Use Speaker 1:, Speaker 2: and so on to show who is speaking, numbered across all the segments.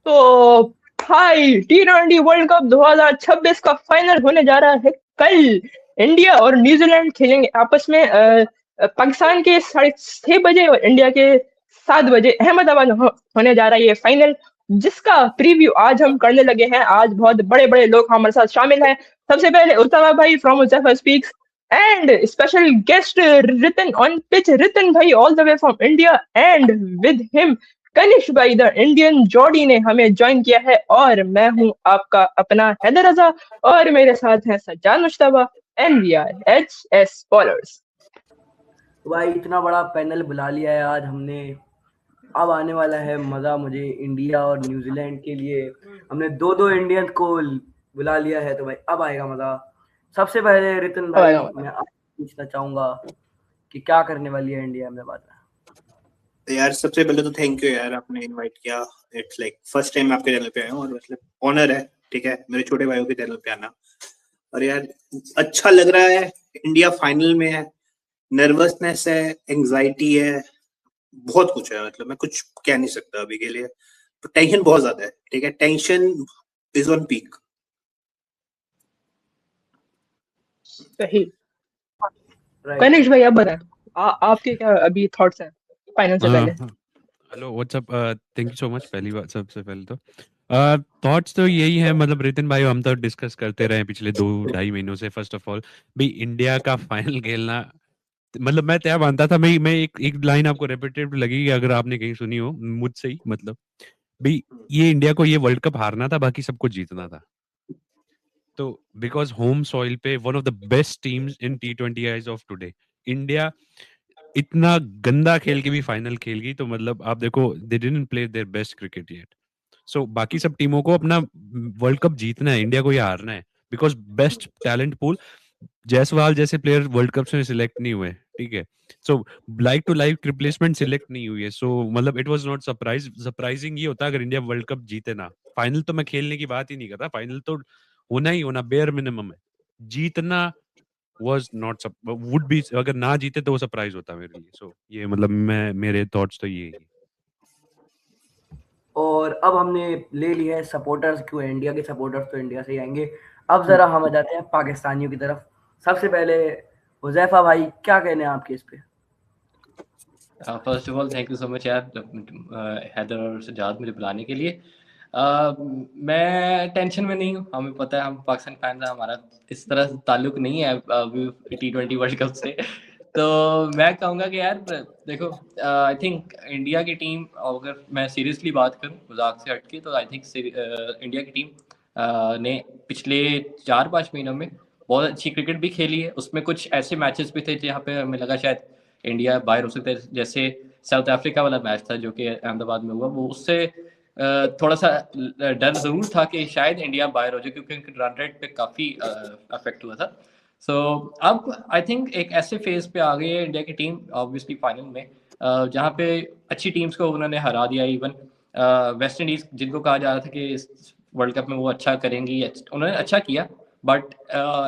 Speaker 1: तो भाई T20 world cup 2026 का फाइनल होने जा रहा है कल। इंडिया और न्यूजीलैंड खेलेंगे आपस में। पाकिस्तान के 6:30 और इंडिया के 7 बजे अहमदाबाद होने जा रहा है ये फाइनल, जिसका प्रीव्यू आज हम करने लगे हैं। आज बहुत बड़े बड़े लोग हमारे साथ शामिल हैं। सबसे पहले उसामा भाई from Muzaffar speaks, and special guest Ritan on pitch. Ritan भाई all the way from India, and with him Kanishk भाई द इंडियन जॉडी ने हमें ज्वाइन किया है। और मैं हूं आपका अपना हैदर रजा, और मेरे साथ हैं Sajjad Mushtaba, and we are HS bowlers.
Speaker 2: तो भाई इतना बड़ा पैनल बुला लिया है आज हमने। अब आने वाला है मजा मुझे इंडिया और न्यूजीलैंड के लिए। हमने दो दो इंडियन को बुला लिया है, तो भाई अब आएगा मजा। सबसे पहले रितन भाई मैं आपसे पूछना चाहूंगा कि क्या करने वाली है इंडिया अहमदाबाद में।
Speaker 3: यार सबसे पहले तो थैंक यू यार, आपने इनवाइट किया। इट्स लाइक फर्स्ट टाइम आपके चैनल पे आया हूँ और मतलब ऑनर है, ठीक है, मेरे छोटे भाइयों के चैनल पे आना। और यार अच्छा लग रहा है, इंडिया फाइनल में है, नर्वसनेस है, एंजाइटी है, बहुत कुछ है। मतलब मैं कुछ कह नहीं सकता अभी के लिए, तो टेंशन बहुत ज्यादा है, ठीक है, टेंशन इज ऑन पीक।
Speaker 1: सही। कनिष्क भाई आप बताएं, आपके क्या अभी थॉट्स हैं फाइनल से पहले?
Speaker 4: Hello what's up, thank you so much. पहली बात, सबसे पहले तो थॉट्स तो यही है, मतलब रितिन भाई हम तो डिस्कस करते रहे पिछले 2-2.5 महीनों से। फर्स्ट ऑफ ऑल भाई इंडिया का फाइनल खेलना, मतलब मैं तय मानता था। मैं एक लाइन आपको रिपीटेड लगेगी अगर आपने कहीं सुनी हो मुझसे ही, मतलब भाई ये इंडिया को ये वर्ल्ड कप हारना था, बाकी सबको जीतना था। तो बिकॉज होम सॉइल पे one of the best teams in T20 eyes of today, India इतना गंदा खेल के भी फाइनल खेल गई। तो मतलब आप देखो, they didn't play their best cricket yet. So बाकी सब टीमों को अपना वर्ल्ड कप जीतना है, इंडिया को ये हारना है। Because best talent pool, Jaiswal जैसे प्लेयर वर्ल्ड कप में सिलेक्ट नहीं हुए, ठीक है। So like to like replacement select नहीं हुई है। सो मतलब इट वाज नॉट सरप्राइजिंग ये होता अगर इंडिया वर्ल्ड कप जीते ना। फाइनल तो मैं खेलने की बात ही नहीं करता, फाइनल तो होना ही होना, बेयर मिनिमम है। जीतना was not would be, अगर ना जीते तो वो सरप्राइज होता मेरे लिए। सो ये मतलब मेरे थॉट्स तो ये ही।
Speaker 2: और अब हमने ले लिया है सपोर्टर्स, क्यों इंडिया के सपोर्टर्स तो इंडिया से ही आएंगे। अब जरा हम आ जाते हैं पाकिस्तानियों की तरफ। सबसे पहले हुजैफा भाई, क्या कहने हैं आपके इस पे?
Speaker 5: First of all thank you so much यार, हैदर और सजाद मुझे बुलाने के लिए। मैं टेंशन में नहीं हूँ, हमें पता है हम पाकिस्तान फैन हैं, हमारा इस तरह से ताल्लुक नहीं है T20 वर्ल्ड कप से। तो मैं कहूँगा कि यार देखो, आई थिंक इंडिया की टीम, अगर मैं सीरियसली बात करूँ मजाक से हटके, तो आई थिंक इंडिया की टीम ने पिछले 4-5 महीनों में बहुत अच्छी क्रिकेट भी खेली है। उसमें कुछ ऐसे मैचेस भी थे जहाँ पे हमें लगा शायद इंडिया बाहर हो सकता है, जैसे साउथ अफ्रीका वाला मैच था जो कि अहमदाबाद में हुआ। वो उससे थोड़ा सा डर ज़रूर था कि शायद इंडिया बाहर हो जाए, क्योंकि उनके रन रेट पे काफ़ी अफेक्ट हुआ था। सो अब आई थिंक एक ऐसे फेज पे आ गई है इंडिया की टीम, ऑब्वियसली फाइनल में, जहाँ पे अच्छी टीम्स को उन्होंने हरा दिया। इवन वेस्ट इंडीज, जिनको कहा जा रहा था कि इस वर्ल्ड कप में वो अच्छा करेंगी, उन्होंने अच्छा किया, बट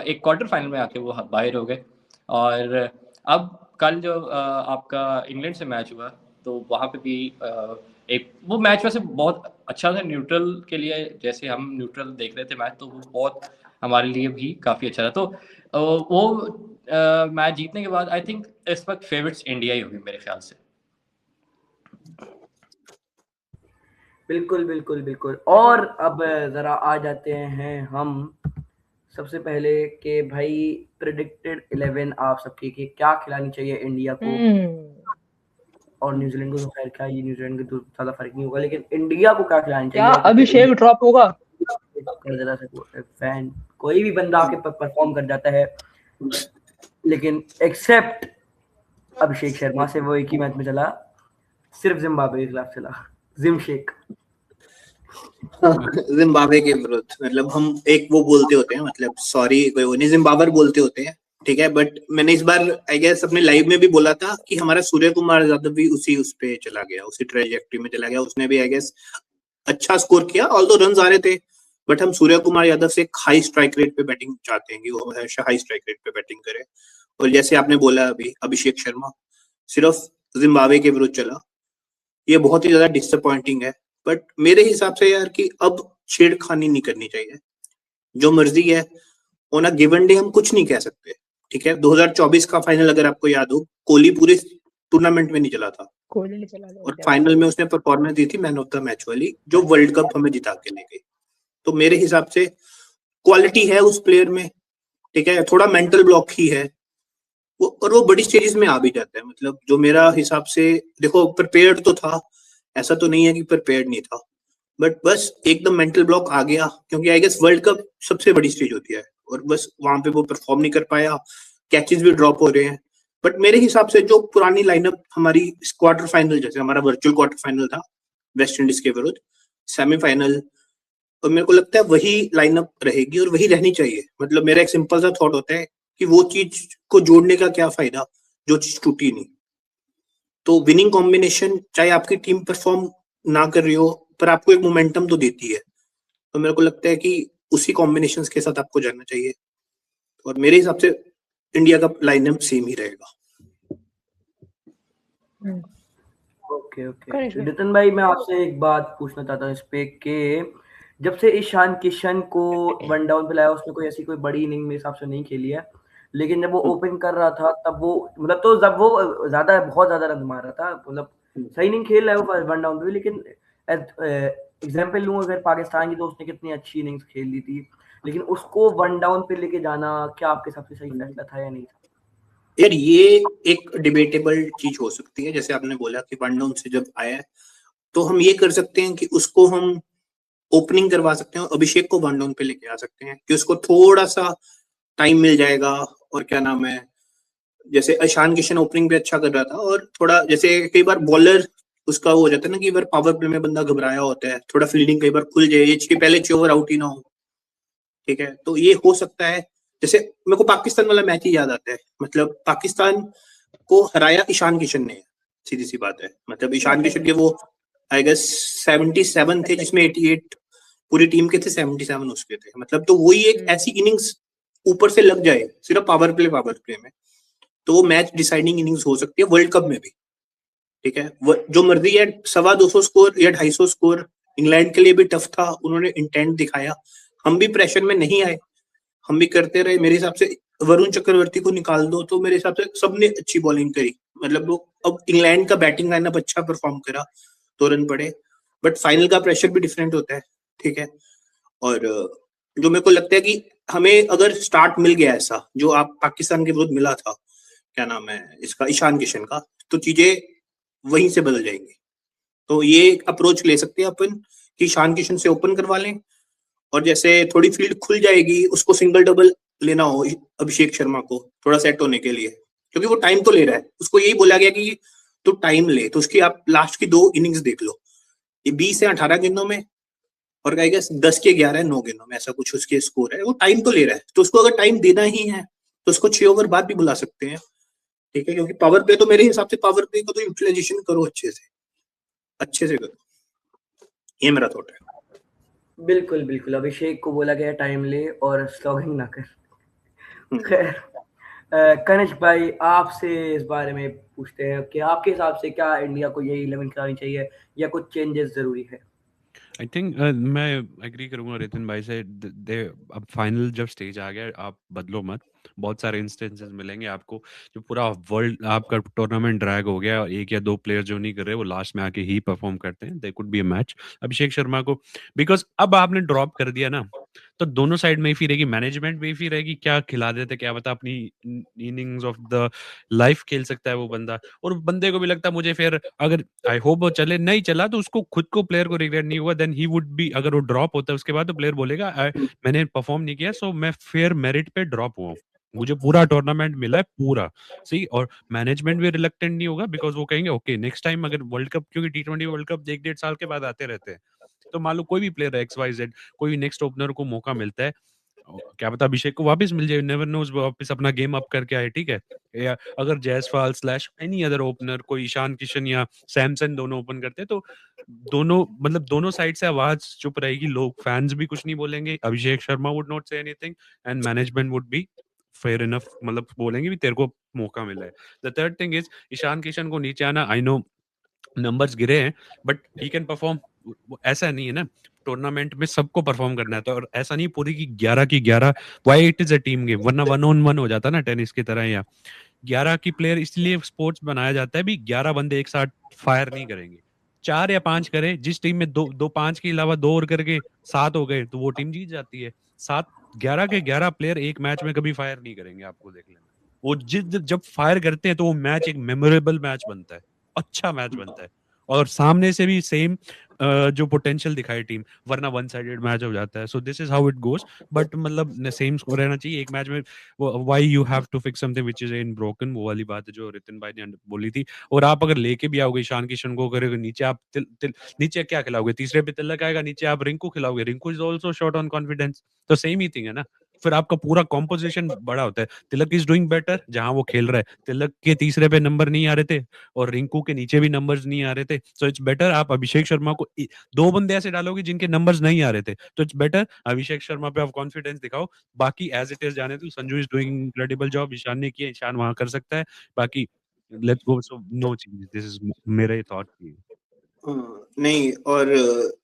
Speaker 5: एक क्वार्टर फाइनल में आके वो बाहर हो गए। और अब कल जो आपका इंग्लैंड से मैच हुआ, तो वहाँ पे भी एक वो मैच वैसे बहुत अच्छा था न्यूट्रल के लिए, जैसे हम न्यूट्रल देख रहे थे मैच, तो वो बहुत हमारे लिए भी काफ़ी अच्छा था। तो वो मैच जीतने के बाद आई थिंक इस वक्त फेवरेट्स इंडिया ही होगी मेरे ख्याल से।
Speaker 2: बिल्कुल बिल्कुल बिल्कुल। और अब जरा आ जाते हैं हम सबसे पहले के भाई प्रेडिक्टेड 11 आप सबकी कि क्या खिलानी चाहिए इंडिया को और न्यूजीलैंड को। तो खैर क्या, ये न्यूजीलैंड के तो ज्यादा फर्क नहीं होगा, लेकिन इंडिया को क्या खिलानी
Speaker 1: क्या
Speaker 2: चाहिए?
Speaker 1: अभिषेक ड्रॉप होगा?
Speaker 2: जरा से फैन कोई भी बंदा आके परफॉर्म कर जाता है, लेकिन एक्सेप्ट अभिषेक शर्मा से, वो एक ही मैच में चला, सिर्फ जिम्बाब्वे के खिलाफ चला। जिमशेक
Speaker 3: जिम्बाब्वे के विरुद्ध, मतलब हम एक वो बोलते होते हैं, मतलब सॉरी कोई वो नहीं, जिम्बाब्वे बोलते होते हैं, ठीक है। बट मैंने इस बार आई गेस अपने लाइव में भी बोला था कि हमारा सूर्य कुमार यादव भी उस पे चला गया, उसी ट्रेजेक्टरी में चला गया। उसने भी आई गेस अच्छा स्कोर किया, ऑल्दो रन आ रहे थे, बट हम सूर्य कुमार यादव से एक हाई स्ट्राइक रेट पे बैटिंग चाहते हैं कि वो हमेशा हाई स्ट्राइक रेट पे बैटिंग करे। और जैसे आपने बोला अभी, अभिषेक शर्मा सिर्फ जिम्बाब्वे के विरुद्ध चला, ये बहुत ही ज्यादा डिसअपॉइंटिंग है। बट मेरे हिसाब से यार कि अब छेड़खानी नहीं करनी चाहिए, जो मर्जी है ऑन अ गिवन डे हम कुछ नहीं कह सकते। ठीक है, 2024 का फाइनल अगर आपको याद हो, कोहली पूरे टूर्नामेंट में नहीं चला था
Speaker 1: कोहली ने चला
Speaker 3: और
Speaker 1: गया
Speaker 3: फाइनल में उसने परफॉर्मेंस दी थी मैन ऑफ द मैच वाली, जो वर्ल्ड कप हमें जिता के ले गई। तो मेरे हिसाब से क्वालिटी है उस प्लेयर में, ठीक है, थोड़ा मेंटल ब्लॉक ही है वो, और वो बड़ी स्टेजेस में आ भी जाता है। मतलब जो मेरा हिसाब से, देखो प्रिपेयर्ड तो था, ऐसा तो नहीं है कि प्रिपेयर्ड नहीं था, बट बस एकदम मेंटल ब्लॉक आ गया, क्योंकि आई गेस वर्ल्ड कप सबसे बड़ी स्टेज होती है और बस वहां पे वो परफॉर्म नहीं कर पाया, कैचेस भी ड्रॉप हो रहे हैं। बट मेरे हिसाब से जो पुरानी लाइनअप हमारी क्वार्टर फाइनल, जैसे हमारा वर्चुअल क्वार्टर फाइनल था वेस्ट इंडीज के विरुद्ध, सेमीफाइनल, और मेरे को लगता है वही लाइनअप रहेगी और वही रहनी चाहिए। मतलब मेरा एक सिंपल सा थॉट होता है कि वो चीज को जोड़ने का क्या फायदा जो चीज टूटी नहीं। तो विनिंग कॉम्बिनेशन, चाहे आपकी टीम परफॉर्म ना कर रही हो, पर आपको एक मोमेंटम तो देती है। तो मेरे को लगता है कि उसी कॉम्बिनेशन के साथ आपको जाना चाहिए, और मेरे हिसाब से इंडिया का लाइनअप सेम ही रहेगा।
Speaker 2: Okay
Speaker 1: correct.
Speaker 2: नितिन भाई, मैं आपसे एक बात पूछना चाहता हूँ इस पे कि जब से ईशान किशन को वन डाउन पे लाया, उसने कोई ऐसी कोई बड़ी इनिंग मेरे हिसाब से नहीं खेली है, लेकिन जब वो ओपन कर रहा था तब वो मतलब, तो जब वो बहुत ज्यादा रन मार रहा था, मतलब सही नहीं खेल रहा है वो वन डाउन पे, लेकिन एग्जाम्पल लूँ अगर पाकिस्तान की, तो उसने कितनी अच्छी इनिंग्स खेल ली थी, लेकिन उसको वन डाउन पे लेके जाना क्या आपके हिसाब से सही फैसला था या नहीं था?
Speaker 3: यार ये एक डिबेटेबल चीज हो सकती है, जैसे आपने बोला कि वन डाउन से जब आया है, तो हम ये कर सकते हैं कि उसको हम ओपनिंग करवा सकते हैं, अभिषेक को वन डाउन पे लेके आ सकते हैं कि उसको थोड़ा सा टाइम मिल जाएगा। और क्या नाम है, जैसे ईशान किशन ओपनिंग पे अच्छा कर रहा था, और थोड़ा जैसे कई बार बॉलर उसका हो जाता है ना, कि बार पावर प्ले में बंदा घबराया होता है, थोड़ा फील्डिंग कई बार खुल जाए, ये पहले 6 ओवर आउट ही ना हो। ठीक है, तो ये हो सकता है। जैसे मेरे को पाकिस्तान वाला मैच ही याद आता है, मतलब पाकिस्तान को हराया ईशान किशन ने, सीधी सी बात है। मतलब ईशान किशन के वो आई गेस 77 थे, जिसमें 88 पूरी टीम के थे, 77 उसके थे। मतलब तो वही एक ऐसी इनिंग्स ऊपर से लग जाए सिर्फ पावर प्ले में, तो वो मैच डिसाइडिंग इनिंग्स हो सकती है वर्ल्ड कप में भी। ठीक है, जो मर्जी है, 250 स्कोर या 250 स्कोर इंग्लैंड के लिए भी टफ था, उन्होंने इंटेंट दिखाया, हम भी प्रेशर में नहीं आए, हम भी करते रहे। मेरे हिसाब से वरुण चक्रवर्ती को निकाल दो तो मेरे हिसाब से सबने अच्छी बॉलिंग करी। मतलब वो अब इंग्लैंड का बैटिंग लाइनअप अच्छा परफॉर्म करा तो रन पड़े, बट फाइनल का प्रेशर भी डिफरेंट होता है। ठीक है, और जो मेरे को लगता है कि हमें अगर स्टार्ट मिल गया ऐसा जो आप पाकिस्तान के विरुद्ध मिला था, क्या नाम है इसका, ईशान किशन का, तो चीजें वहीं से बदल जाएंगी। तो ये अप्रोच ले सकते हैं अपन कि ईशान किशन से ओपन करवा लें, और जैसे थोड़ी फील्ड खुल जाएगी, उसको सिंगल डबल लेना हो अभिषेक शर्मा को थोड़ा सेट होने के लिए, क्योंकि वो टाइम तो ले रहा है, उसको यही बोला गया कि तो टाइम ले, तो उसकी आप लास्ट की 2 इनिंग्स देख लो, ये 20 से 18 गेंदों में, और आई गेस 10 के 11 9 गेंदों में, ऐसा कुछ उसके स्कोर है। वो टाइम तो ले रहा है, तो उसको अगर टाइम देना ही है तो उसको 6 ओवर बाद भी बुला सकते हैं। ठीक है, क्योंकि पावर प्ले तो मेरे हिसाब से पावर प्ले का तो यूटिलाइजेशन करो अच्छे से करो। ये मेरा थॉट है।
Speaker 2: बिल्कुल अभिषेक को बोला गया टाइम ले और स्लॉगिंग ना कर। खैर, कनिष्क भाई, आपसे इस बारे में पूछते हैं कि आपके हिसाब से क्या इंडिया को यही 11 करानी चाहिए या कुछ चेंजेस जरूरी है?
Speaker 4: आई थिंक मैं एग्री करूंगा रितिन भाई से। दे अब फाइनल जब स्टेज आ गया, आप बदलो मत। बहुत सारे इंस्टेंसेस मिलेंगे आपको, जो पूरा वर्ल्ड आपका टूर्नामेंट ड्रैग हो गया और 1 या 2 प्लेयर जो नहीं कर रहे वो लास्ट में आके ही परफॉर्म करते हैं, they could be a match Abhishek Sharma को। बिकॉज अब आपने ड्रॉप कर दिया ना, तो दोनों साइड में ही रहेगी, मैनेजमेंट में ही रहेगी, क्या खिला देते क्या पता अपनी इनिंग्स ऑफ द लाइफ खेल सकता है वो बंदा। और बंदे को भी लगता है मुझे, फिर अगर आई होप वो चले, नहीं चला तो उसको खुद को, प्लेयर को रिग्रेट नहीं हुआ, देन ही वुड बी, अगर वो ड्रॉप होता है उसके बाद तो प्लेयर बोलेगा मैंने परफॉर्म नहीं किया, सो मैं फेयर मेरिट पे ड्रॉप हुआ हूँ, मुझे पूरा टूर्नामेंट मिला है पूरा सही। और मैनेजमेंट भी रिलक्टेंट नहीं होगा, बिकॉज वो कहेंगे ओके नेक्स्ट टाइम अगर वर्ल्ड कप, क्योंकि T20 वर्ल्ड कप 1-1.5 साल के बाद आते रहते हैं, तो मान लो कोई भी प्लेयर XYZ, कोई नेक्स्ट ओपनर को मौका मिलता है, क्या पता अभिषेक को वापस मिल जाए, नेवर नोज, वापस अपना गेम अप करके आए। ठीक है, या अगर Jaiswal slash any other opener, कोई ईशान किशन या सैमसन दोनों ओपन करते हैं, तो दोनों मतलब दोनों साइड से आवाज चुप रहेगी, लोग फैंस भी कुछ नहीं बोलेंगे, Abhishek Sharma would not say anything, and management would be fair enough, मतलब बोलेंगे भी तेरे को मौका मिला है। The third thing is Ishan Kishan को नीचे आना, आई नो नंबर्स गिरे हैं, बट ही कैन परफॉर्म, ऐसा नहीं है ना, टूर्नामेंट में सबको परफॉर्म करना है, तो और ऐसा नहीं पूरी की 11 why it is a team game, वरना 1-on-1 हो जाता ना टेनिस की तरह। या 11 की प्लेयर इसलिए स्पोर्ट्स बनाया जाता है भी 11 बंदे एक साथ फायर नहीं करेंगे, 4 या 5 करे, जिस टीम में दो दो 5 के अलावा 2 और करके 7 हो गए तो वो टीम जीत जाती है। 11 के 11 प्लेयर एक मैच में कभी फायर नहीं करेंगे, आपको देख लेना। वो जब फायर करते हैं तो वो मैच एक मेमोरेबल मैच बनता है, अच्छा मैच बनता है, और सामने से भी सेम जो पोटेंशियल दिखाए टीम, वरना वन साइडेड मैच हो जाता है। So this is how it goes, but मतलब सेम स्कोर रहना चाहिए एक मैच में। Why you have to fix something which is in broken, वो वाली बात है जो रितिन भाई ने बोली थी। और आप अगर लेके भी आओगे ईशान किशन को, करोगे नीचे आप नीचे क्या खिलाओगे, तीसरे पे तिलक आएगा, नीचे आप रिंकू खिलाओगे, Rinku is also short on confidence, तो सेम ही थिंग है ना। फिर आपका पूरा कॉम्पोजिशन बड़ा होता है। तिलक इज डूइंग बेटर जहां वो खेल रहा है, तिलक के तीसरे पे नंबर नहीं आ रहे थे और रिंकू के नीचे भी नंबर्स नहीं आ रहे थे, सो इट्स बेटर आप अभिषेक शर्मा को 2 बंदे ऐसे डालोगे जिनके नंबर्स नहीं आ रहे थे, तो इट्स बेटर अभिषेक शर्मा पे आप कॉन्फिडेंस दिखाओ। बाकी एज इट इज जाने दो, Sanju is doing incredible job, Ishan ने किया, ईशान वहां कर सकता है, बाकी let's go. So no change, this is मेरे थॉट।
Speaker 3: नहीं, और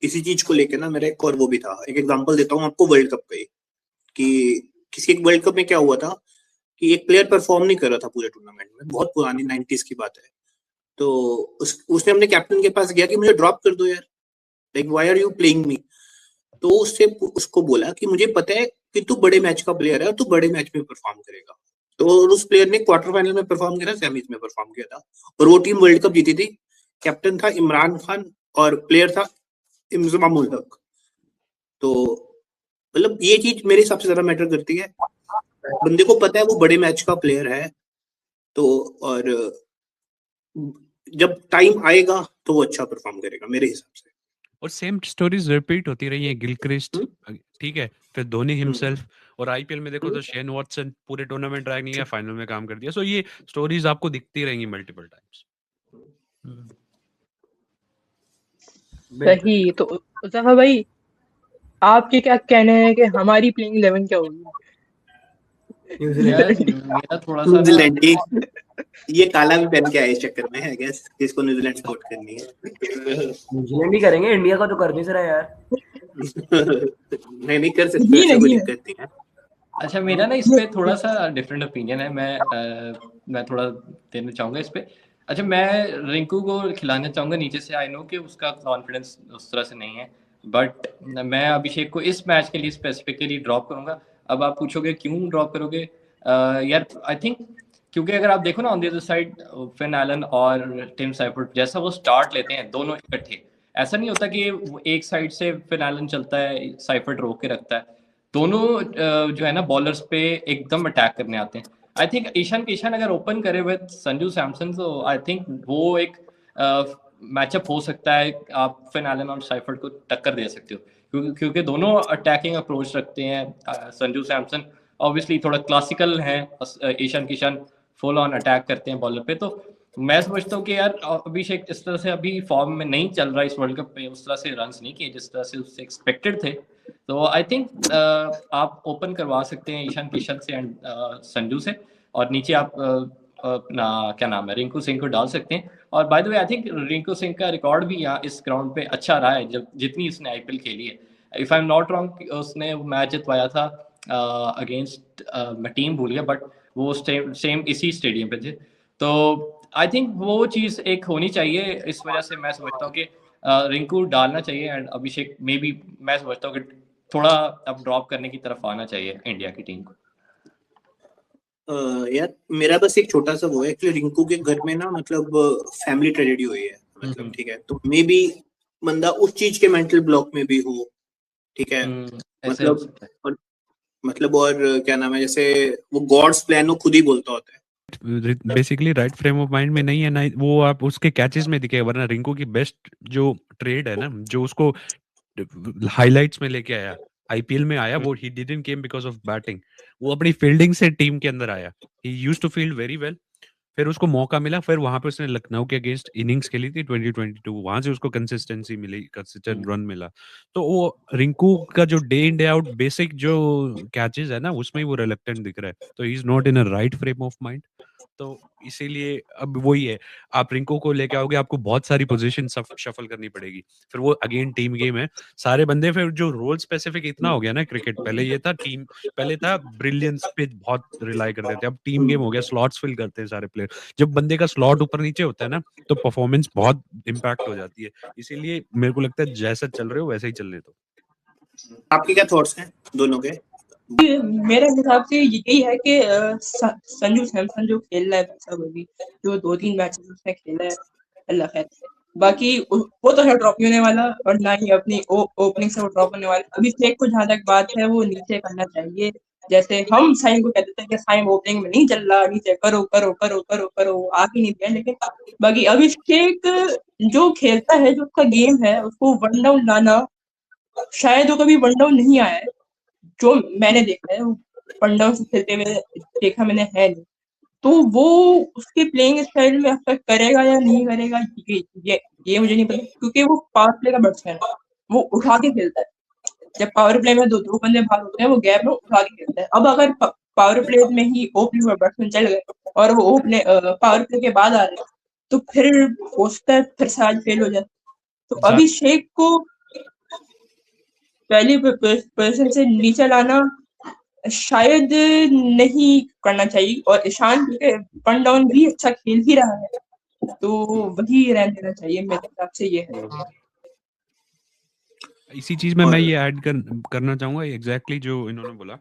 Speaker 3: इसी चीज को लेके ना मेरा एक और वो भी था, एक एग्जांपल देता हूँ आपको वर्ल्ड कप का ही, कि किसी एक वर्ल्ड कप में क्या हुआ था कि एक प्लेयर परफॉर्म नहीं कर रहा था पूरे टूर्नामेंट में, बहुत पुरानी 90s की बात है, तो उसने अपने कैप्टन के पास गया कि मुझे ड्रॉप कर दो यार, like why are you playing me. तो उसको बोला कि मुझे पता है कि तू बड़े मैच का प्लेयर है और तू बड़े मैच में परफॉर्म करेगा। तो उस प्लेयर ने क्वार्टर फाइनल में परफॉर्म किया, सेमीज में परफॉर्म किया था, और वो टीम वर्ल्ड कप जीती थी। कैप्टन था इमरान खान और प्लेयर था इंजमाम उल हक। तो मतलब ये चीज मेरे हिसाब से ज्यादा मैटर करती है, बंदे को पता है वो बड़े मैच का प्लेयर है, तो और जब टाइम आएगा तो वो अच्छा परफॉर्म करेगा मेरे हिसाब से।
Speaker 4: और सेम स्टोरीज रिपीट होती रही है, गिलक्रिस्ट, ठीक है, फिर धोनी हिमसेल्फ, और आईपीएल में देखो तो शेन वॉटसन पूरे टूर्नामेंट ट्रैक नहीं किया, फाइनल में काम कर दिया। सो ये स्टोरीज आपको दिखती रहेंगी मल्टीपल टाइम्स।
Speaker 1: सही। तो उज़ैफा भाई, आपके क्या कहने हैं कि हमारी प्लेइंग 11 क्या होगी?
Speaker 5: यार मेरा थोड़ा सा ना
Speaker 3: न्यूजीलैंड ये काला भी पहन के आए इस चक्कर में, आई गेस जिसको न्यूजीलैंड सपोर्ट करनी है।
Speaker 2: न्यूजीलैंड ही करेंगे, इंडिया का तो कर नहीं रहा यार।
Speaker 3: नहीं कर सकते, ऐसा कोई दिक्कत नहीं है।
Speaker 5: अच्छा, मेरा ना इस पे थोड़ा सा डिफरेंट ओपिनियन है, मैं थोड़ा देना चाहूंगा इस पे। अच्छा, मैं रिंकू को खिलाना चाहूंगा नीचे से, आई नो कि उसका कॉन्फिडेंस उस तरह से नहीं है, बट मैं अभिषेक को इस मैच के लिए स्पेसिफिकली ड्रॉप करूंगा। अब आप पूछोगे क्यों ड्रॉप करोगे, यार आई थिंक क्योंकि अगर आप देखो ना on the other side, Finn Allen और टिम साइफर्ट जैसा वो स्टार्ट लेते हैं दोनों इकट्ठे, ऐसा नहीं होता कि एक साइड से फिन एलन चलता है, साइफर्ट रोक के रखता है, दोनों जो है ना बॉलर्स पे एकदम अटैक करने आते हैं। आई थिंक ईशान किशन अगर ओपन करे विद संजू सैमसन, तो आई थिंक वो एक मैचअप हो सकता है, आप फिन एलन और साइफर्ट को टक्कर दे सकते हो, क्योंकि दोनों अटैकिंग अप्रोच रखते हैं। संजू सैमसन ऑब्वियसली थोड़ा क्लासिकल है, Ishan Kishan full on attack करते हैं बॉलर पे। तो मैं समझता हूँ कि यार अभिषेक इस तरह से अभी फॉर्म में नहीं चल रहा, इस वर्ल्ड कप में उस तरह से रन नहीं किए जिस तरह से उससे एक्सपेक्टेड थे, तो आई थिंक आप ओपन करवा सकते हैं ईशान किशन से एंड संजू से, और नीचे आप अपना क्या नाम है रिंकू सिंह को डाल सकते हैं। और by the way I think Rinku Singh का रिकॉर्ड भी यहाँ इस ग्राउंड पे अच्छा रहा है, जब जितनी उसने आईपीएल खेली है। If I am not wrong, उसने मैच जितवाया था अगेंस्ट, मैं टीम भूल गया, बट वो सेम इसी स्टेडियम पे थे। तो आई थिंक वो चीज़ एक होनी चाहिए, इस वजह से मैं समझता हूँ कि रिंकू डालना चाहिए, एंड अभिषेक में भी मैं समझता हूँ कि थोड़ा अब ड्रॉप करने की तरफ आना चाहिए इंडिया की टीम को।
Speaker 3: यार मेरा बस एक छोटा सा वो है, एक्चुअली रिंकू के घर में ना मतलब फैमिली ट्रेजेडी हुई है, मतलब ठीक है, तो मे बी बंदा उस चीज के मेंटल ब्लॉक में भी हो, ठीक है, मतलब और क्या नाम है, जैसे वो गॉड्स प्लान वो खुद ही बोलता होता है,
Speaker 4: basically right frame of mind में नहीं है ना, वो आप उसके कैचेस में दिखे, वरना रिंकू की बेस्ट जो ट्रेड है ना, जो उसको हाइलाइट्स में लेके आया, आईपीएल में आया, वो he didn't came because of batting, वो अपनी फील्डिंग से टीम के अंदर आया, he used to field very well, फिर उसको मौका मिला, फिर वहां पे उसने लखनऊ के अगेंस्ट इनिंग्स खेली थी 2022, वहां से उसको कंसिस्टेंसी मिली, कंसिस्टेंट रन मिला। तो वो रिंकू का जो day in day out basic जो कैचेस है ना, उसमें वो रिलक्टेंट दिख रहा है, तो he is not in a right frame of mind. तो इसीलिए अब वही है, आप रिंकू को लेके आओगे, आपको बहुत सारी पोजीशन शफल करनी पड़ेगी, फिर वो अगेन टीम गेम है, सारे बंदे, फिर जो रोल स्पेसिफिक इतना हो गया ना क्रिकेट, पहले ये था टीम, पहले था ब्रिलियंस पे बहुत रिलाई करते थे, अब टीम गेम हो गया, स्लॉट्स फिल करते हैं सारे प्लेयर, जब बंदे का स्लॉट ऊपर नीचे होता है ना तो परफॉर्मेंस बहुत इम्पैक्ट हो जाती है, इसीलिए मेरे को लगता है जैसा चल रहे हो वैसे ही चलने दो।
Speaker 3: आपके क्या थॉट्स हैं दोनों के?
Speaker 1: मेरे हिसाब से यही है कि संजू सैमसन जो खेल रहा है सब अभी जो 2-3 मैचेस उसने खेला है, अल्लाह खैर, बाकी वो तो है ड्रॉप होने वाला, और ना ही अपनी ओपनिंग से वो ड्रॉप होने वाला। अभिषेक को जहाँ तक बात है वो नीचे करना चाहिए, जैसे हम साइम को कहते थे कि साइम ओपनिंग में नहीं चल रहा, नीचे करो करो करो करो करो, वो आ ही नहीं दिया। लेकिन बाकी अभिषेक जो खेलता है, जो उसका गेम है, उसको वन डाउन लाना, शायद वो कभी वन डाउन नहीं आया है जो मैंने देखा है, वन डाउन से खेलते हुए देखा मैंने है नहीं। तो वो उसके प्लेइंग स्टाइल में अफेक्ट करेगा या नहीं करेगा, ये मुझे नहीं पता, क्योंकि वो पावर प्ले का बैट्समैन है, वो उठा के खेलता है। जब पावर प्ले में दो बंदे बाहर होते हैं, वो गैप में उठा के खेलता है। अब अगर पावर प्ले में ही ओपनिंग में बैट्समैन चल गए और वो पावर प्ले के बाद आ रहे हैं, तो फिर हो सकता है फिर से आज फेल हो जाए। तो अभिषेक को पहली पोजीशन से नीचे लाना शायद नहीं करना चाहिए, और ईशान क्योंकि वन डाउन भी अच्छा खेल ही रहा है, तो वही रहने देना चाहिए, मेरे हिसाब से ये है।
Speaker 4: इसी चीज में मैं ये ऐड करना चाहूंगा एग्जैक्टली जो इन्होंने बोला,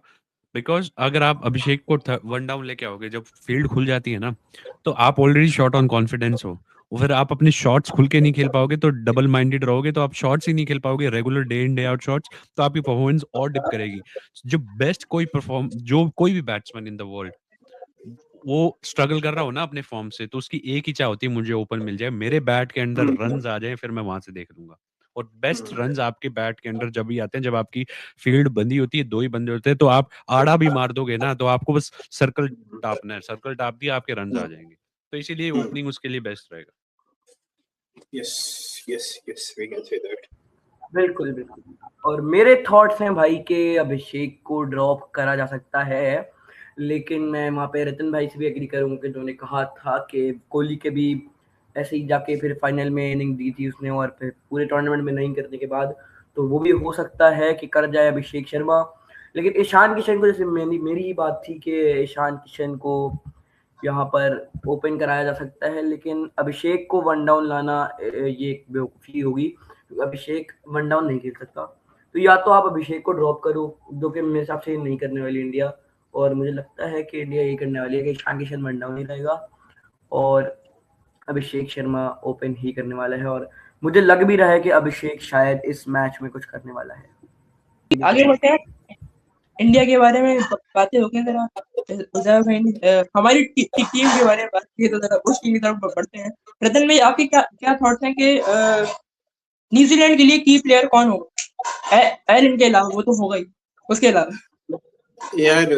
Speaker 4: बिकॉज अगर आप अभिषेक को वन डाउन लेके आओगे, जब फील्ड खुल जाती है ना, तो आप ऑलरेडी शॉट ऑन कॉन्फिडेंस हो, और फिर आप अपने शॉट्स खुल के नहीं खेल पाओगे, तो डबल माइंडेड रहोगे, तो आप शॉट्स ही नहीं खेल पाओगे, regular day in day out shots, तो आपकी परफॉर्मेंस और डिप करेगी। जो बेस्ट जो कोई भी बैट्समैन इन द वर्ल्ड वो स्ट्रगल कर रहा हो ना अपने फॉर्म से, तो उसकी एक ही चाह होती है, मुझे ओपन मिल जाए, मेरे बैट के अंदर रन्स आ जाए, फिर मैं वहां से देख लूंगा। और बेस्ट रन्स आपके बैट के अंदर जब भी आते हैं, जब आपकी फील्ड बंदी होती है, 2 ही बंदे होते हैं, तो आप आड़ा भी मार दोगे ना, तो आपको बस सर्कल टापना है, सर्कल टाप दिया, आपके रन्स आ जाएंगे। तो इसीलिए ओपनिंग उसके लिए बेस्ट रहेगा।
Speaker 3: Yes we can say that.
Speaker 2: बिल्कुल बिल्कुल। और मेरे थॉट्स हैं भाई के अभिषेक को ड्रॉप करा जा सकता है, लेकिन मैं वहाँ पे रतन भाई से भी एग्री करूँगा कि जो ने कहा था कि कोहली के भी ऐसे ही जाके फिर फाइनल में इनिंग दी थी उसने, और फिर पूरे टूर्नामेंट में नहीं करने के बाद तो वो भी हो सकता है कि कर जाए अभिषेक शर्मा। लेकिन ईशान किशन को, जैसे मेरी ही बात थी कि ईशान किशन को यहाँ पर ओपन कराया जा सकता है, लेकिन अभिषेक को वन डाउन लाना ये एक बेवकूफ़ी होगी, क्योंकि अभिषेक वन डाउन नहीं खेल सकता। तो या तो आप अभिषेक को ड्रॉप करो, जो कि मेरे हिसाब से नहीं करने वाली इंडिया, और मुझे लगता है कि इंडिया यही करने वाली है कि ईशान किशन वन डाउन ही रहेगा और अभिषेक शर्मा ओपन ही करने वाला है। और मुझे लग भी रहा है कि अभिषेक शायद इस मैच में कुछ करने वाला है।
Speaker 1: आगे बढ़ते हैं, इंडिया के बारे में बातें हो गई, जरा उजैर भाई ने हमारी टीम के बारे में बात की, तो जरा उस टीम की तरफ बढ़ते हैं। रतन भाई, आपके क्या थॉट्स हैं कि न्यूजीलैंड के लिए की प्लेयर कौन होगा? एलन के अलावा, वो तो होगा ही, उसके अलावा
Speaker 3: यार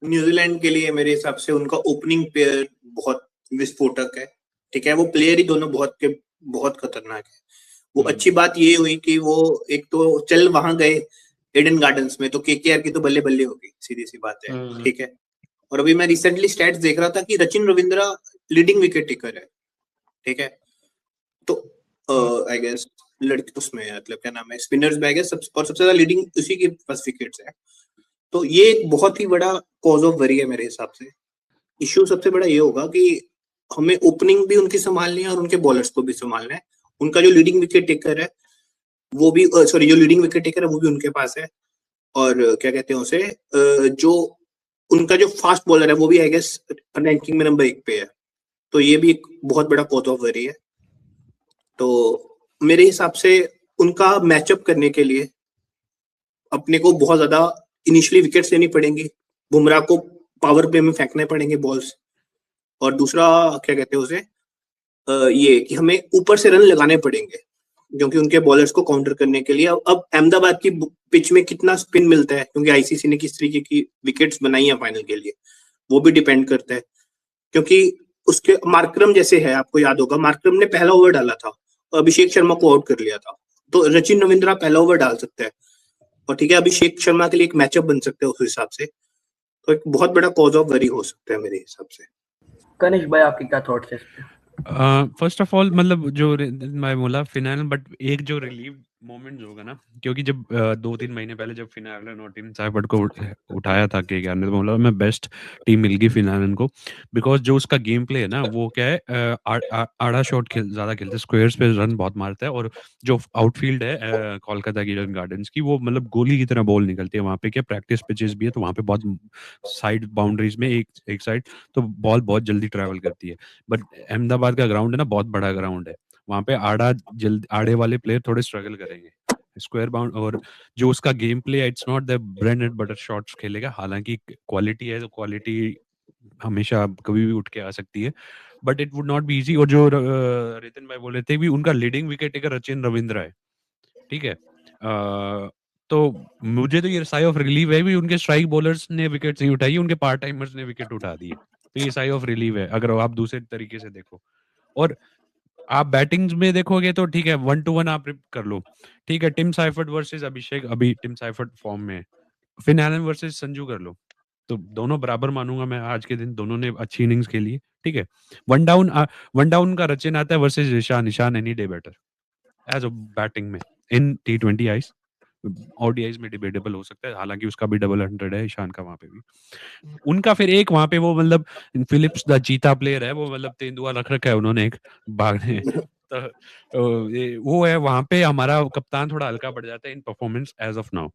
Speaker 3: न्यूजीलैंड के लिए मेरे हिसाब से उनका ओपनिंग पेयर बहुत विस्फोटक है, ठीक है, वो प्लेयर ही दोनों बहुत खतरनाक है। वो अच्छी बात ये हुई कि वो एक तो चल वहां गए एडन गार्डन्स में, तो केकेआर की तो बल्ले बल्ले होगी, सीधी सी बात है, ठीक है। और अभी मैं रिसेंटली स्टैट्स देख रहा था कि Rachin Ravindra leading wicket taker है, ठीक है। तो आई गेस लड़के उसमें मतलब क्या नाम है, स्पिनर्स में आई गेस और सबसे ज्यादा लीडिंग उसी के पास विकेट्स है। तो ये एक बहुत ही बड़ा कॉज ऑफ वरी है मेरे हिसाब से। इश्यू सबसे बड़ा ये होगा कि हमें ओपनिंग भी उनकी संभालनी है और उनके बॉलर्स को भी संभालना है। उनका जो लीडिंग विकेट टेकर है वो भी जो लीडिंग विकेट टेकर है वो भी उनके पास है, और क्या कहते हैं उसे, जो उनका जो फास्ट बॉलर है वो भी आई गेस रैंकिंग में नंबर 1 पे है। तो ये भी एक बहुत बड़ा कॉज ऑफ वरी है। तो मेरे हिसाब से उनका मैचअप करने के लिए अपने को बहुत ज्यादा इनिशियली विकेट्स लेनी पड़ेंगी, बुमराह को पावर प्ले में फेंकने पड़ेंगे बॉल्स, और दूसरा क्या कहते हैं उसे, ये कि हमें ऊपर से रन लगाने पड़ेंगे, क्योंकि उनके बॉलर्स को काउंटर करने के लिए। अब अहमदाबाद की पिच में कितना स्पिन मिलता है, क्योंकि आईसीसी ने किस तरीके की विकेट्स बनाई है फाइनल के लिए, वो भी डिपेंड करता है। क्योंकि उसके मार्करम जैसे है, आपको याद होगा मार्करम ने पहला ओवर डाला था और अभिषेक शर्मा को आउट कर लिया था, तो रचिन रविंद्रा पहला ओवर डाल सकता है, और ठीक है अभिषेक शर्मा के लिए एक मैचअप बन सकता है उस हिसाब से। तो एक बहुत बड़ा कॉज ऑफ वरी हो सकता है मेरे हिसाब से।
Speaker 2: कनिष्क भाई आपके क्या थॉट्स है इस पे?
Speaker 4: फर्स्ट ऑफ ऑल मतलब जो मैं बोला फिनाल, बट एक जो रिलीव मोमेंट होगा ना, क्योंकि जब 2-3 महीने पहले जब फिनालन और टीम साइफर्ट को उठाया था केकेआर ने, तो बोला मैं बेस्ट टीम मिल गई फिनालन को, बिकॉज जो उसका गेम प्ले है ना वो क्या है, आड़ा शॉट ज्यादा खेलते, स्क्वायर्स पे रन बहुत मारता है, और जो आउटफील्ड है कोलकाता की ईडन गार्डन्स की, वो मतलब गोली की तरह बॉल निकलती है वहाँ पे, क्या प्रैक्टिस पिचेस भी है, तो वहाँ पे बहुत साइड बाउंड्रीज में एक साइड तो बॉल बहुत जल्दी ट्रैवल करती है। बट अहमदाबाद का ग्राउंड है ना, बहुत बड़ा ग्राउंड है, वहां पे आड़े वाले प्लेयर थोड़े स्ट्रगल करेंगे स्क्वायर बाउंड, और जो उसका गेम प्ले है it's not the bread and butter shots खेलेगा, हालांकि क्वालिटी है तो क्वालिटी हमेशा कभी भी उठ के आ सकती है, but it would not be easy. और जो रितिन भाई बोल रहे थे भी, उनका leading wicket taker Rachin Ravindra है, ठीक है। तो मुझे तो ये साई ऑफ रिलीफ है भी, उनके स्ट्राइक बॉलर्स ने विकेट नहीं उठाई, उनके पार्ट टाइमर्स ने विकेट उठा दिए, तो ये साई ऑफ रिलीफ है अगर आप दूसरे तरीके से देखो। और आप बैटिंग में देखोगे तो ठीक है, 1-1 आप कर लो, ठीक है। टिम साइफर्ट वर्सेस अभिषेक, अभी टिम साइफर्ट फॉर्म में है, फिन एलन वर्सेस संजू कर लो, तो दोनों बराबर मानूंगा मैं, आज के दिन दोनों ने अच्छी इनिंग्स खेली है, ठीक है। वन डाउन का रचिन आता है versus Ishan any day better as a batting में इन T20 आइस। ओडीआईज में डिबेटेबल हो सकता है, हालांकि उसका भी डबल 100 है ईशान का वहां पे भी। उनका फिर एक वहां पे वो मतलब फिलिप्स द चीता प्लेयर है, वो मतलब तेंदुआ रख रखा है उन्होंने एक भागने तो वो है वहां पे, हमारा कप्तान थोड़ा हल्का पड़ जाता है in performance as of now,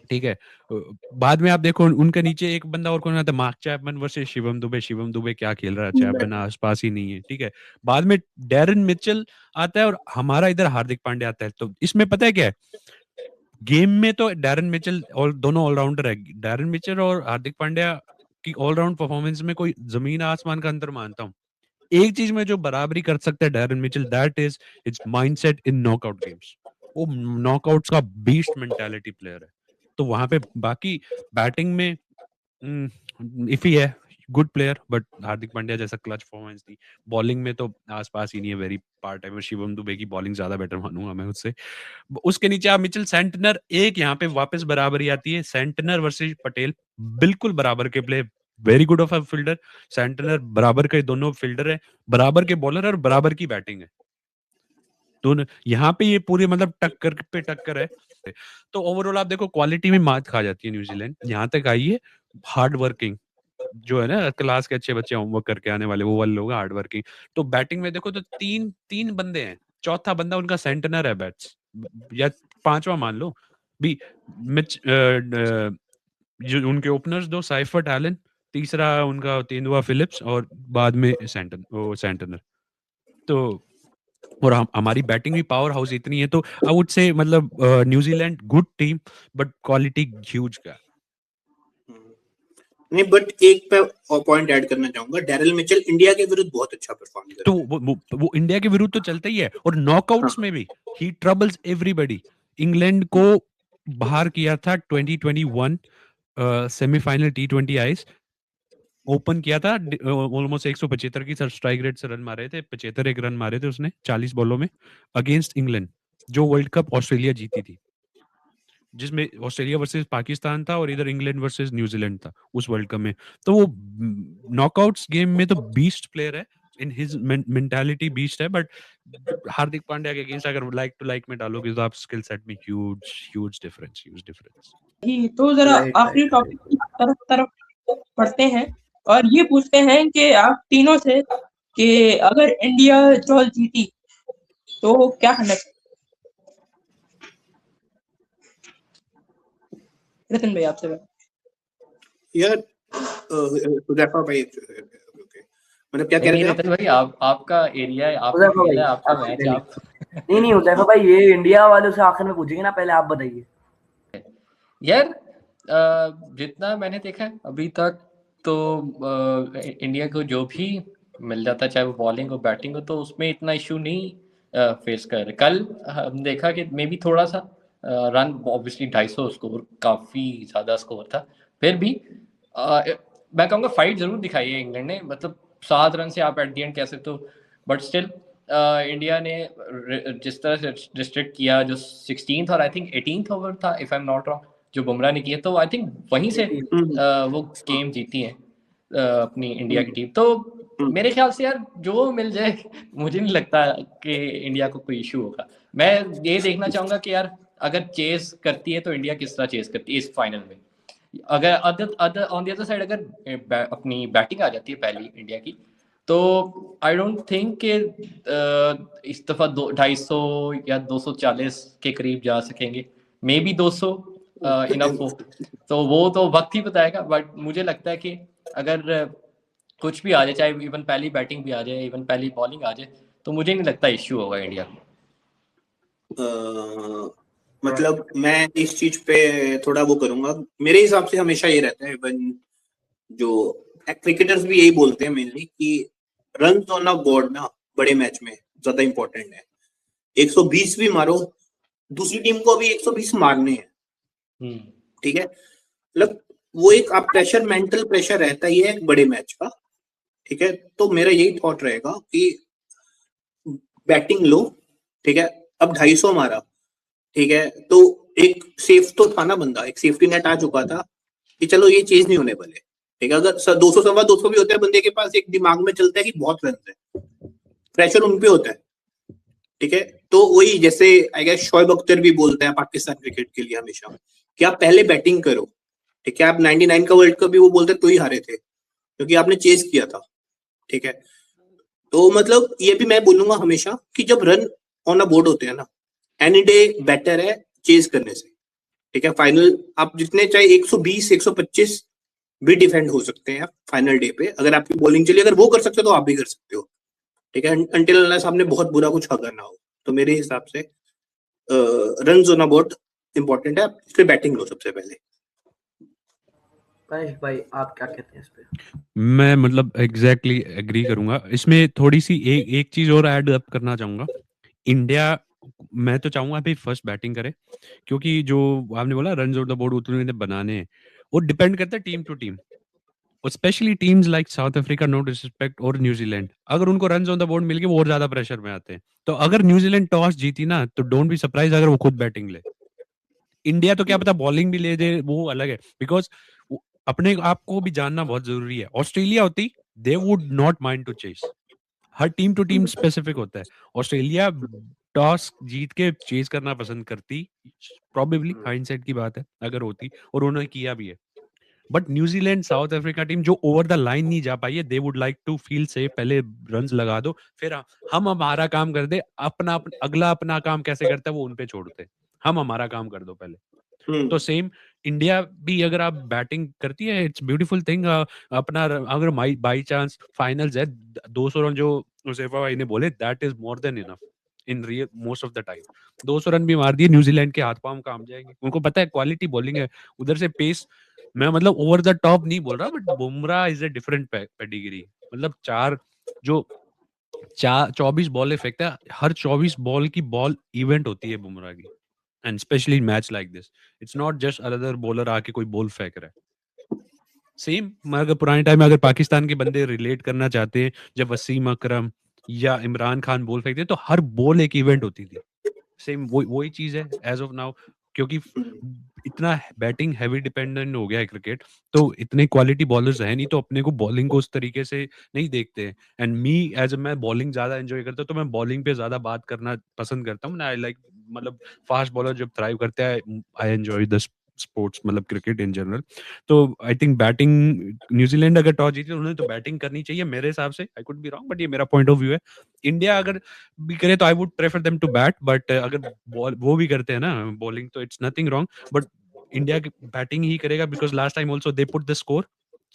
Speaker 4: ठीक है। बाद में आप देखो उनके नीचे एक बंदा और कौन आता है, mark Chapman versus Shivam Dubey. Shivam Dubey क्या खेल रहा है, चैपमैन आसपास ही नहीं है, ठीक है। बाद में डैरन मिचेल आता है और हमारा इधर हार्दिक पांड्या आता है। तो इसमें पता है क्या है, गेम में तो डैरन मिचेल और दोनों ऑलराउंडर है, डैरन मिचेल और हार्दिक पांड्या की ऑलराउंड परफॉर्मेंस में कोई जमीन आसमान का अंतर मानता हूँ। एक चीज में जो बराबरी कर सकता है Darren Mitchell, that is it's mindset in knockout games. वो नॉकआउट्स का बीस्ट मेंटालिटी प्लेयर है। तो वहां पे बाकी बैटिंग में इफी है, good player, but Hardik Pandya जैसा क्लच परफॉर्मेंस थी। बॉलिंग में तो आसपास ही नहीं है, very part time. Shivam Dubey की बॉलिंग ज्यादा बेटर मानूंगा मैं उससे। उसके नीचे आप मिचेल सेंटनर, एक यहाँ पे वापस बराबरी आती है, सेंटनर वर्सेस पटेल, बिल्कुल बराबर के play, very good of a fielder. Santner बराबर के दोनों फील्डर है, बराबर के बॉलर है और बराबर की बैटिंग है। तो यहाँ पे ये पूरी मतलब टक्कर पे टक्कर है। तो ओवरऑल आप देखो क्वालिटी में मात खा जाती है न्यूजीलैंड, यहाँ तक आई है। हार्ड वर्किंग जो है ना, क्लास के अच्छे बच्चे होमवर्क करके आने वाले, वो वाले लोग हार्ड वर्किंग। तो बैटिंग में देखो तो तीन तीन बंदे हैं, चौथा बंदा उनका सेंटनर है बैट्स, या पांचवा मान लो भी। मिच जो उनके ओपनर्स दो, साइफर्ट एलन, तीसरा उनका तेंदुआ फिलिप्स, और बाद में सेंटनर। तो और हमारी बैटिंग भी पावर हाउस इतनी है, तो आई वुड से मतलब New Zealand good team, but quality huge का।
Speaker 3: नहीं, बट एक पे पॉइंट ऐड करना चाहूंगा, डैरिल मिचेल इंडिया के विरुद्ध बहुत अच्छा परफॉर्म कर
Speaker 4: तो
Speaker 3: रहा है।
Speaker 4: वो इंडिया के विरुद्ध तो चलता ही है, और नॉकआउट्स में भी ही ट्रबल्स एवरीबॉडी। इंग्लैंड को बाहर किया था 2021 सेमीफाइनल T20 आइस, ओपन किया था ऑलमोस्ट 175 की स्ट्राइक रेट से रन मारे थे, 75 रन मारे थे उसने 40 बॉलों में, अगेंस्ट इंग्लैंड, जो वर्ल्ड कप ऑस्ट्रेलिया जीती थी, जिसमें ऑस्ट्रेलिया वर्सेस पाकिस्तान था और इधर इंग्लैंड वर्सेस न्यूजीलैंड था उस वर्ल्ड कप में। तो वो नॉकआउट्स गेम में तो बीस्ट प्लेयर है, इन हिज मेंटालिटी बीस्ट है। बट हार्दिक पांड्या के अगेंस्ट अगर लाइक टू लाइक में डालोगे तो आप स्किल सेट में ह्यूज डिफरेंस।
Speaker 1: तो जरा
Speaker 2: राइट
Speaker 1: आखिरी
Speaker 2: राइट
Speaker 1: टॉपिक की तरफ पढ़ते हैं और ये पूछते हैं कि आप तीनों से कि अगर इंडिया टॉस जीती तो क्या करना चाहिए? रतन भाई आपसे बात।
Speaker 3: यार हुदैफा भाई, मतलब क्या कह रहे
Speaker 5: नहीं
Speaker 3: थे आप?
Speaker 5: रतन भाई, आपका एरिया है, आपका
Speaker 2: हुदैफा
Speaker 5: खेल
Speaker 2: भाई
Speaker 5: है, आपका
Speaker 2: आपसे
Speaker 5: मैच है,
Speaker 2: पहले। नहीं हुदैफा भाई, ये इंडिया वालों से आखिर में पूछेंगे ना, पहले आप बताइए।
Speaker 5: यार जितना मैंने देखा है अभी तक, तो इंडिया को जो भी मिल जाता है, चाहे वो बॉलिंग हो बैटिंग हो, तो उसमें इतना इशू नहीं फेस कर रहे। कल हम देखा कि मे बी थोड़ा सा रन, ऑब्वियसली 250 स्कोर काफी ज्यादा स्कोर था, फिर भी मैं कहूँगा फाइट जरूर दिखाई है इंग्लैंड ने। मतलब 7 रन से आप एट द एंड कह सकते हो, बट स्टिल इंडिया ने जिस तरह से रिस्ट्रिक्ट किया, जो 16th और आई थिंक 18th ओवर था if I am not wrong, जो बुमराह ने किया, तो आई थिंक वहीं से वो गेम जीती है। अपनी इंडिया की टीम। तो मेरे ख्याल से यार जो मिल जाए, मुझे नहीं लगता कि इंडिया को कोई इशू होगा। मैं ये देखना चाहूंगा कि यार अगर चेस करती है तो इंडिया किस तरह चेस करती है इस फाइनल में। अगर ऑन द अदर साइड अगर अपनी बैटिंग आ जाती है पहली इंडिया की, तो आई डोंट थिंक कि इस दफा 250 या 240 के करीब जा सकेंगे, मे बी 200 इनफ हो, तो वो तो वक्त ही बताएगा। बट मुझे लगता है कि अगर कुछ भी आ जाए, चाहे इवन पहली बैटिंग भी आ जाए, इवन पहली बॉलिंग आ जाए, तो मुझे नहीं लगता इश्यू होगा इंडिया को।
Speaker 3: मतलब मैं इस चीज पे थोड़ा वो करूंगा। मेरे हिसाब से हमेशा ये रहता है, इवन जो क्रिकेटर्स भी यही बोलते हैं मेनली, कि रन ऑन अ बोर्ड ना बड़े मैच में ज्यादा इंपॉर्टेंट है। 120 भी मारो, दूसरी टीम को अभी 120 मारने हैं, ठीक है। मतलब वो एक आप प्रेशर, मेंटल प्रेशर रहता ही है बड़े मैच का, ठीक है। तो मेरा यही थॉट रहेगा कि बैटिंग लो, ठीक है। अब 250 मारा, ठीक है, तो एक सेफ तो था ना बंदा, एक सेफ्टी नेट आ चुका था कि चलो ये चेज नहीं होने वाले, ठीक है। अगर 200 सवा 200 भी होते हैं बंदे के पास, एक दिमाग में चलता है कि बहुत रन है, प्रेशर उन पे होता है, ठीक है। तो वही जैसे आई गेस शोएब अख्तर भी बोलता है पाकिस्तान क्रिकेट के लिए हमेशा कि आप पहले बैटिंग करो, ठीक है। आप 99 का वर्ल्ड कप भी वो बोलते तो ही हारे थे क्योंकि आपने चेज किया था, ठीक है। तो मतलब ये भी मैं बोलूंगा हमेशा कि जब रन ऑन अ बोर्ड होते हैं ना, एनी डे बेटर है चेज करने से, ठीक है। फाइनल आप जितने चाहे 120 125 भी डिफेंड हो सकते हैं फाइनल डे पे, अगर आपकी बॉलिंग चली, अगर वो कर सकते हो तो आप भी कर सकते हो, ठीक है। अंटिल अल्लाह साहब ने बहुत बुरा कुछ अगर ना हो। तो मेरे हिसाब से run on a board important है, इसलिए बैटिंग लो सबसे पहले।
Speaker 2: कनिष्क भाई आप क्या कहते हैं इस पे?
Speaker 4: मैं मतलब एग्जैक्टली एग्री करूंगा इसमें। थोड़ी सी एक चीज और ऐड अप करना चाहूंगा। इंडिया, मैं तो चाहूंगा अभी फर्स्ट बैटिंग करे, क्योंकि जो आपने बोला रन ऑन द बोर्ड उतने बनाने हैं, वो डिपेंड करता है टीम टू टीम, और specially teams like South Africa, no disrespect, और न्यूजीलैंड। अगर उनको रन ऑन द बोर्ड मिल गए वो और ज्यादा प्रेशर में आते हैं। तो अगर न्यूजीलैंड टॉस जीती ना, तो डोंट बी सरप्राइज अगर वो खुद बैटिंग ले। इंडिया तो क्या पता बॉलिंग भी ले दे, वो अलग है, बिकॉज अपने आप को भी जानना बहुत जरूरी है। ऑस्ट्रेलिया होती, they would not mind to chase. हर टीम टू टीम स्पेसिफिक होता है। ऑस्ट्रेलिया टॉस जीत के चेज करना पसंद करती, प्रॉबेबली हाइंडसाइट की बात है अगर होती, और उन्होंने किया भी है। But New Zealand, South Africa team जो ओवर द लाइन नहीं जा पाई है, they would like to feel safe, पहले रन्स लगा दो, फिर हम हमारा काम कर दे। अगला अपना काम कैसे करता है वो उन पे छोड़ते, हम हमारा काम कर दो पहले। तो सेम इंडिया भी अगर आप बैटिंग करती है, इट्स ब्यूटीफुल थिंग। अपना अगर बाई चांस फाइनल्स है, 200 रन जो उसेफा भाई ने बोले, that is more than enough in real most of the time. 200 run भी मार दिए, न्यूजीलैंड के हाथ पांव काम जाएंगे। उनको पता है क्वालिटी बॉलिंग है उधर से, पेस मैं मतलब ओवर द टॉप नहीं बोल रहा, but Bumrah is a different pedigree. मतलब जो 24 बॉल फेंकता है, हर 24 बॉल की बॉल इवेंट होती है बुमराह की। And specially match like this, it's not just another bowler आके कोई बॉल फेंक रहा है। सेम अगर पुराने टाइम में अगर पाकिस्तान के बंदे रिलेट करना चाहते हैं, जब वसीम अकरम या इमरान खान बॉल फेंकते तो हर बॉल एक इवेंट होती थी। सेम वही चीज है एज ऑफ नाउ, क्योंकि इतना बैटिंग हैवी डिपेंडेंट हो गया है क्रिकेट, तो इतने क्वालिटी बॉलर्स है नहीं, तो अपने को बॉलिंग को उस तरीके से नहीं देखते हैं। एंड मी एज मैं बॉलिंग ज्यादा एंजॉय करता हूँ, तो मैं बॉलिंग पे ज्यादा बात करना पसंद करता हूँ ना। आई लाइक, मतलब फास्ट बॉलर जब थ्राइव करते हैं, आई एंजॉय द स्पोर्ट्स, मतलब क्रिकेट इन जनरल। तो आई थिंक बैटिंग, न्यूजीलैंड अगर टॉस जीती उन्होंने तो बैटिंग करनी चाहिए मेरे हिसाब से। I could be wrong, but ये मेरा पॉइंट ऑफ व्यू है। इंडिया अगर भी करे तो I would prefer them to bat, but अगर वो भी करते हैं ना बॉलिंग, तो it's nothing wrong. But India की बैटिंग ही करेगा, because last time also they put the score,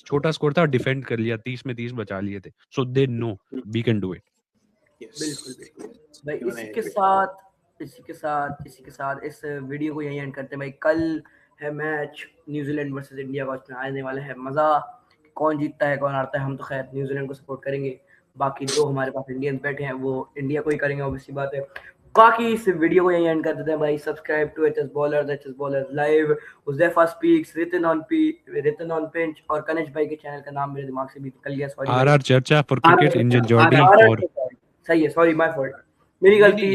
Speaker 4: छोटा स्कोर था और डिफेंड कर लिया, 30 में 30 बचा लिए थे। So they know we can do it.
Speaker 2: बिल्कुल भाई, इसी के साथ इस वीडियो को यहीं एंड करते हैं भाई। कल है मैच न्यूजीलैंड वर्सेस इंडिया का, उसमें आने वाला है मजा, कौन जीतता है कौन हारता है। हम तो खैर न्यूजीलैंड को सपोर्ट करेंगे, बाकी दो हमारे पास इंडियंस बैठे हैं वो इंडिया को ही करेंगे, ऑब्वियसली बात है। बाकी इस वीडियो को यहीं एंड कर देते हैं भाई। Subscribe to HS bowlers live, Huzaifa speaks, written on pinch, और कनिष्क भाई के चैनल का नाम मेरे दिमाग से भी निकल गया, सॉरी।
Speaker 4: आरआर चर्चा फॉर क्रिकेट, इंजन जॉर्डी, और
Speaker 2: सही है, सॉरी माय फॉल्ट, मेरी गलती।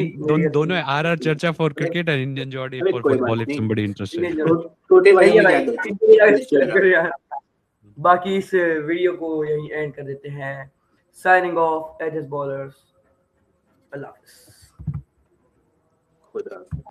Speaker 4: दोनों आरआर चर्चा for cricket and Indian Jordi for football, if somebody interested.
Speaker 3: छोटे भाई
Speaker 2: सही है भाई, बाकी इस वीडियो को यहीं एंड कर देते हैं। Signing off as bowlers. अल्लाह हाफिज़।
Speaker 3: खुदा